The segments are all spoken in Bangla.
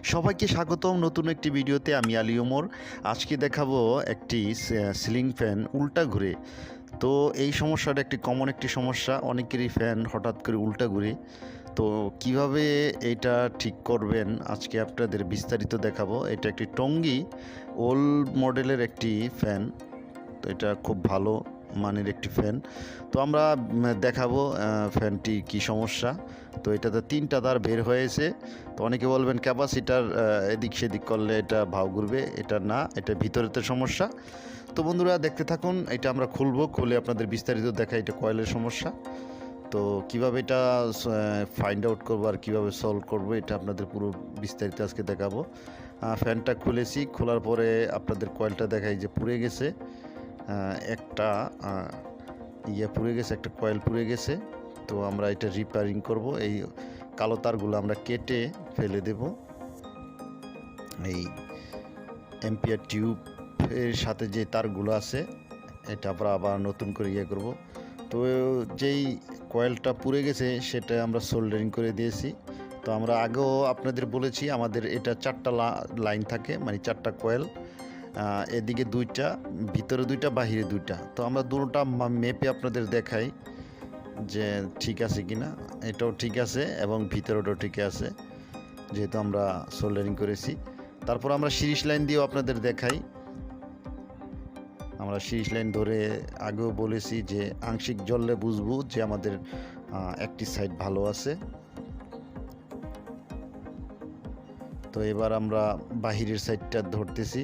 সবাইকে স্বাগতম নতুন একটি ভিডিওতে। আমি আলী ওমর। আজকে দেখাবো একটি সিলিং ফ্যান উল্টা ঘুরে। তো এই সমস্যাটা একটি কমন একটি সমস্যা, অনেকেরই ফ্যান হঠাৎ করে উল্টা ঘুরে। তো কিভাবে এটা ঠিক করবেন আজকে আপনাদের বিস্তারিত দেখাবো। এটা একটি টঙ্গী ওল্ড মডেলের একটি ফ্যান। তো এটা খুব ভালো মানের একটি ফ্যান। তো আমরা দেখাবো ফ্যানটি কি সমস্যা। তো এটাতে 3টা তার বের হয়েছে। তো অনেকে বলবেন ক্যাপাসিটার এদিক সেদিক করলে এটা ভাও ঘুরবে। এটা না, এটা ভিতরেতে সমস্যা। তো বন্ধুরা দেখতে থাকুন। এটা আমরা খুলে আপনাদের বিস্তারিত দেখা। এটা কয়েলের সমস্যা। তো কিভাবে এটা ফাইন্ড আউট করবো আর কীভাবে সলভ করবো এটা আপনাদের পুরো বিস্তারিত আজকে দেখাবো। ফ্যানটা খুলেছি, খোলার পরে আপনাদের কয়েলটা দেখাই যে পুড়ে গেছে। একটা পুড়ে গেছে, একটা কয়েল পুড়ে গেছে। তো আমরা এটা রিপেয়ারিং করব। এই কালো তারগুলো আমরা কেটে ফেলে দেব। এই এম্পিয়ার টিউবের সাথে যে তারগুলো আছে এটা আমরা আবার নতুন করে করব। তো যেই কয়েলটা পুড়ে গেছে সেটা আমরা সোল্ডারিং করে দিয়েছি। তো আমরা আগেও আপনাদের বলেছি আমাদের এটা 4টা লাইন থাকে, মানে 4টা কয়েল। এদিকে 2টা, ভিতরে 2টা, বাহিরে 2টা। তো আমরা দুটোটা মেপে আপনাদের দেখাই যে ঠিক আছে কি না। এটাও ঠিক আছে এবং ভিতরেটাও ঠিক আছে, যেহেতু আমরা সোল্ডারিং করেছি। তারপর আমরা সিরিজ লাইন দিয়েও আপনাদের দেখাই। আমরা সিরিজ লাইন ধরে আগেও বলেছি যে আংশিক জ্বললে বুঝবো যে আমাদের একটি সাইড ভালো আছে। তো এবার আমরা বাহিরের সাইডটা ধরতেছি।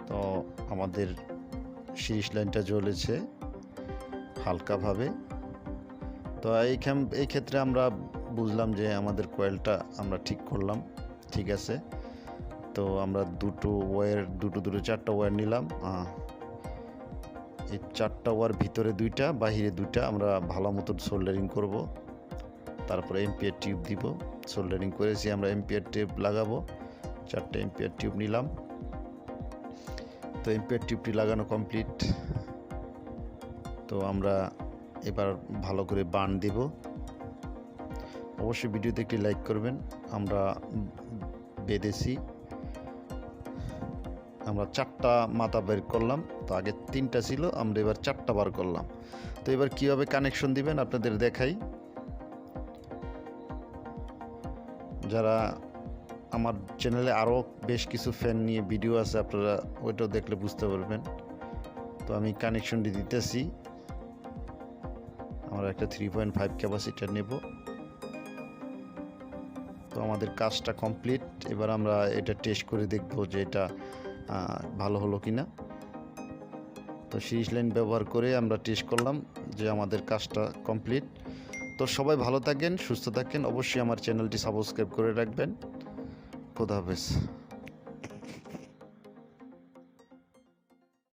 তো আমাদের সিরিজ লাইনটা জ্বলেছে হালকাভাবে। তো এই ক্ষেত্রে আমরা বুঝলাম যে আমাদের কয়েলটা আমরা ঠিক করলাম, ঠিক আছে। তো আমরা দুটো 4টা ওয়্যার নিলাম। এই 4টা ওয়্যার ভিতরে 2টা, বাহিরে 2টা আমরা ভালো মতো সোল্ডারিং করব। তারপরে এম্পিয়ার টিউব দিব। সোল্ডারিং করেছি, আমরা এম্পিয়ার টিউব লাগাবো। 4টা এম্পিয়ার টিউব নিলাম। তো এম্পিয়ার টিউবটি লাগানো কমপ্লিট। তো আমরা এবার ভালো করে বান দেব। অবশ্যই ভিডিওতে একটি লাইক করবেন। আমরা বেঁধেছি, আমরা 4টা মাথা বের করলাম। তো আগে 3টা ছিল, আমরা এবার 4টা বার করলাম। তো এবার কিভাবে কানেকশন দিবেন আপনাদের দেখাই। যারা আমার চ্যানেলে আরও বেশ কিছু ফ্যান নিয়ে ভিডিও আছে, আপনারা ওইটাও দেখলে বুঝতে পারবেন। তো আমি কানেকশনটি দিতেছি। আমরা একটা 3.5 ক্যাপাসিটার নেব। তো আমাদের কাজটা কমপ্লিট। এবার আমরা এটা টেস্ট করে দেখব যে এটা ভালো হলো কি না। তো সিরিজ লাইন ব্যবহার করে আমরা টেস্ট করলাম যে আমাদের কাজটা কমপ্লিট। তো সবাই ভালো থাকেন, সুস্থ থাকেন। অবশ্যই আমার চ্যানেলটি সাবস্ক্রাইব করে রাখবেন। খোদা হাফেজ।